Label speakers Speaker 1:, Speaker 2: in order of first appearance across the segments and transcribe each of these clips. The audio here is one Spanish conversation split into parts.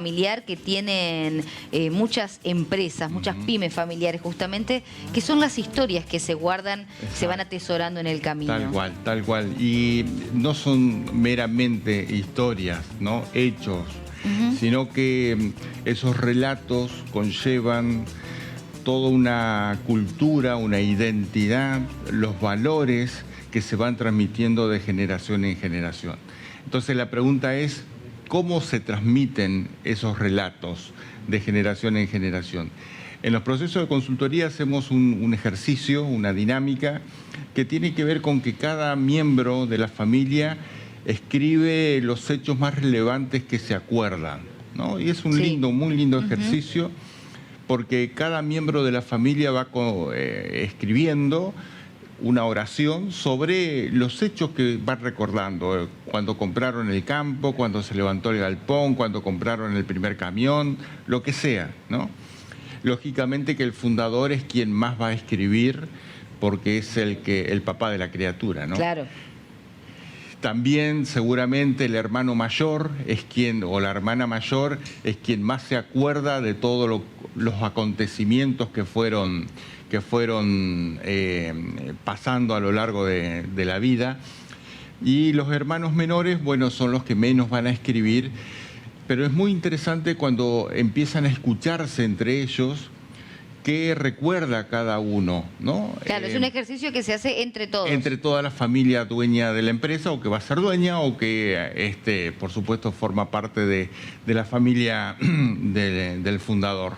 Speaker 1: familiar que tienen muchas empresas, muchas pymes familiares justamente, que son las historias que se guardan, se van atesorando en el camino.
Speaker 2: Tal cual, tal cual. Y no son meramente historias, ¿no? Hechos, sino que esos relatos conllevan toda una cultura, una identidad, los valores que se van transmitiendo de generación en generación. Entonces la pregunta es, ¿cómo se transmiten esos relatos de generación en generación? En los procesos de consultoría hacemos un ejercicio, una dinámica, que tiene que ver con que cada miembro de la familia escribe los hechos más relevantes que se acuerdan, ¿no? Y es un muy lindo ejercicio, porque cada miembro de la familia va escribiendo una oración sobre los hechos que van recordando, cuando compraron el campo, cuando se levantó el galpón, cuando compraron el primer camión, lo que sea, ¿no? Lógicamente que el fundador es quien más va a escribir porque es el papá de la criatura, ¿no?
Speaker 1: Claro.
Speaker 2: También seguramente el hermano mayor es quien, o la hermana mayor, es quien más se acuerda de todos los acontecimientos que fueron pasando a lo largo de la vida. Y los hermanos menores, bueno, son los que menos van a escribir, pero es muy interesante cuando empiezan a escucharse entre ellos qué recuerda cada uno, ¿no?
Speaker 1: Claro, es un ejercicio que se hace entre todos.
Speaker 2: Entre toda la familia dueña de la empresa, o que va a ser dueña, o que, por supuesto, forma parte de la familia del fundador.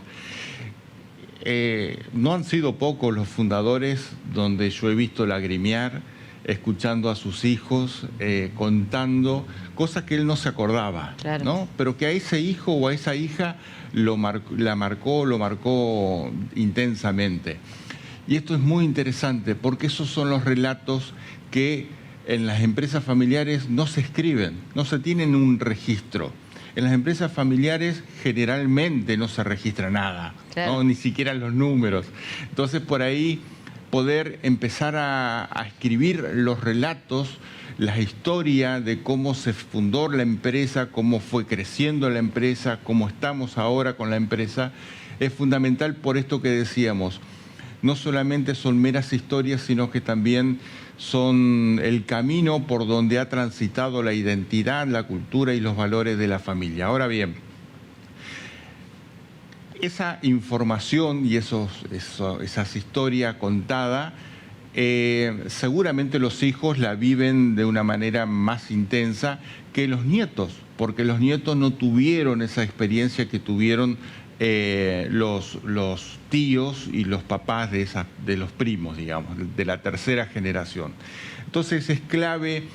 Speaker 2: No han sido pocos los fundadores donde yo he visto lagrimear, escuchando a sus hijos, contando cosas que él no se acordaba,
Speaker 1: claro,
Speaker 2: ¿no? Pero que a ese hijo o a esa hija lo marcó intensamente. Y esto es muy interesante porque esos son los relatos que en las empresas familiares no se escriben, no se tienen un registro. En las empresas familiares generalmente no se registra nada, claro, ¿no? Ni siquiera los números. Entonces, por ahí poder empezar a escribir los relatos, la historia de cómo se fundó la empresa, cómo fue creciendo la empresa, cómo estamos ahora con la empresa, es fundamental por esto que decíamos. No solamente son meras historias, sino que también son el camino por donde ha transitado la identidad, la cultura y los valores de la familia. Ahora bien, esa información y esas historias contadas, seguramente los hijos la viven de una manera más intensa que los nietos, porque los nietos no tuvieron esa experiencia que tuvieron los tíos y los papás de los primos, digamos, de la tercera generación. Entonces es clave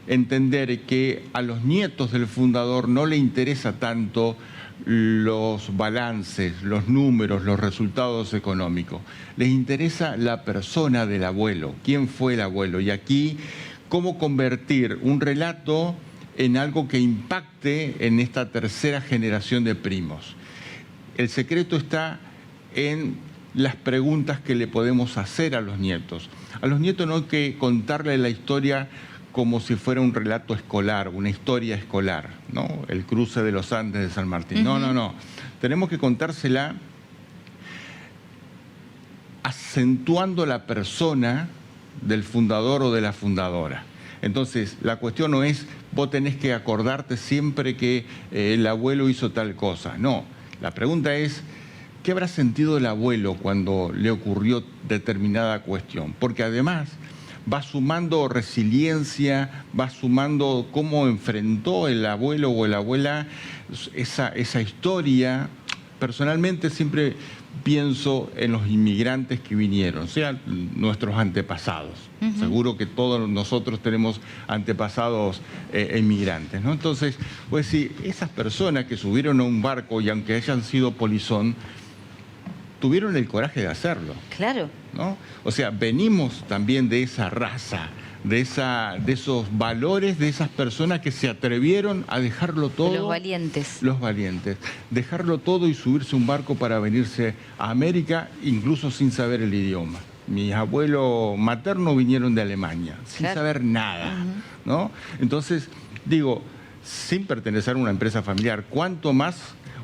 Speaker 2: entender que a los nietos del fundador no le interesa tanto los balances, los números, los resultados económicos. Les interesa la persona del abuelo, quién fue el abuelo. Y aquí, cómo convertir un relato en algo que impacte en esta tercera generación de primos. El secreto está en las preguntas que le podemos hacer a los nietos. A los nietos no hay que contarle la historia como si fuera un relato escolar, una historia escolar, ¿no? El cruce de los Andes de San Martín. No, no, no. Tenemos que contársela acentuando la persona del fundador o de la fundadora. Entonces, la cuestión no es, vos tenés que acordarte siempre que el abuelo hizo tal cosa. No, la pregunta es, ¿qué habrá sentido el abuelo cuando le ocurrió determinada cuestión? Porque además va sumando resiliencia, va sumando cómo enfrentó el abuelo o la abuela esa historia. Personalmente siempre pienso en los inmigrantes que vinieron, o sea, nuestros antepasados. Seguro que todos nosotros tenemos antepasados inmigrantes, ¿no? Entonces, pues sí, esas personas que subieron a un barco y aunque hayan sido polizón, tuvieron el coraje de hacerlo.
Speaker 1: Claro.
Speaker 2: ¿No? O sea, venimos también de esa raza, de esos valores, de esas personas que se atrevieron a dejarlo todo.
Speaker 1: Los valientes.
Speaker 2: Los valientes. Dejarlo todo y subirse a un barco para venirse a América, incluso sin saber el idioma. Mis abuelos maternos vinieron de Alemania, sin saber nada, ¿no? Entonces, digo, sin pertenecer a una empresa familiar. ¿Cuánto más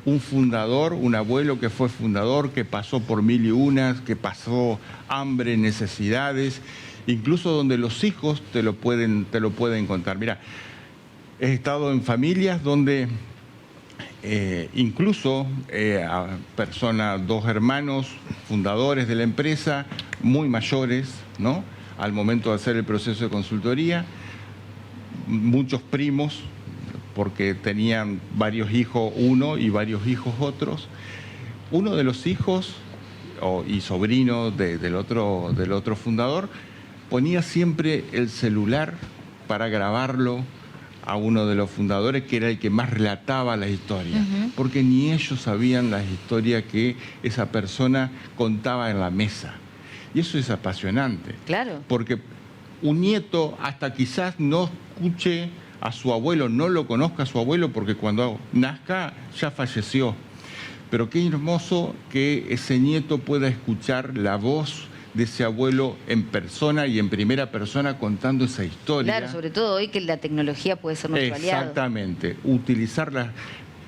Speaker 2: un fundador, un abuelo que fue fundador, que pasó por mil y unas, que pasó hambre, necesidades, incluso donde los hijos te lo pueden contar? Mira, he estado en familias donde incluso a personas, dos hermanos fundadores de la empresa, muy mayores, ¿no? Al momento de hacer el proceso de consultoría, muchos primos, porque tenían varios hijos uno y varios hijos otros. Uno de los hijos y sobrino del otro fundador ponía siempre el celular para grabarlo a uno de los fundadores, que era el que más relataba las historias, porque ni ellos sabían las historias que esa persona contaba en la mesa. Y eso es apasionante.
Speaker 1: Claro.
Speaker 2: Porque un nieto hasta quizás no escuche a su abuelo, no lo conozca a su abuelo, porque cuando nazca ya falleció. Pero qué hermoso que ese nieto pueda escuchar la voz de ese abuelo en persona y en primera persona contando esa historia.
Speaker 1: Claro, sobre todo hoy que la tecnología puede ser nuestro aliado.
Speaker 2: Exactamente, utilizarla.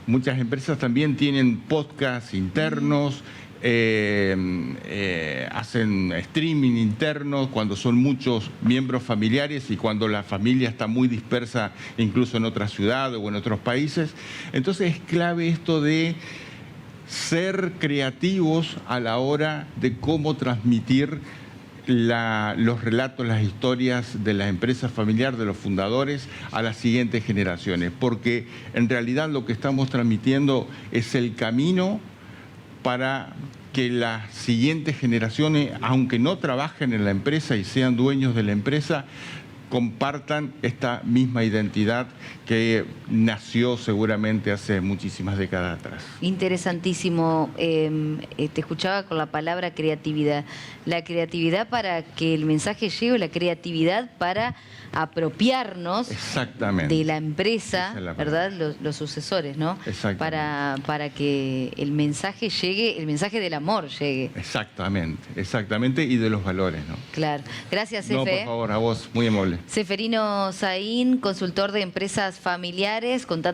Speaker 2: Muchas empresas también tienen podcasts internos, hacen streaming internos cuando son muchos miembros familiares y cuando la familia está muy dispersa, incluso en otra ciudad o en otros países. Entonces es clave esto de ser creativos a la hora de cómo transmitir los relatos, las historias de la empresa familiar, de los fundadores, a las siguientes generaciones. Porque en realidad lo que estamos transmitiendo es el camino para que las siguientes generaciones, aunque no trabajen en la empresa y sean dueños de la empresa, compartan esta misma identidad que nació seguramente hace muchísimas décadas atrás.
Speaker 1: Interesantísimo. Te escuchaba con la palabra creatividad. La creatividad para que el mensaje llegue, la creatividad para apropiarnos de la empresa, ¿verdad? Los sucesores, ¿no? Para que el mensaje llegue, el mensaje del amor llegue.
Speaker 2: Exactamente, y de los valores, ¿no?
Speaker 1: Claro. Gracias, Cefe.
Speaker 2: No, por favor, a vos, muy amable.
Speaker 1: Ceferino Saín, consultor de empresas familiares, contando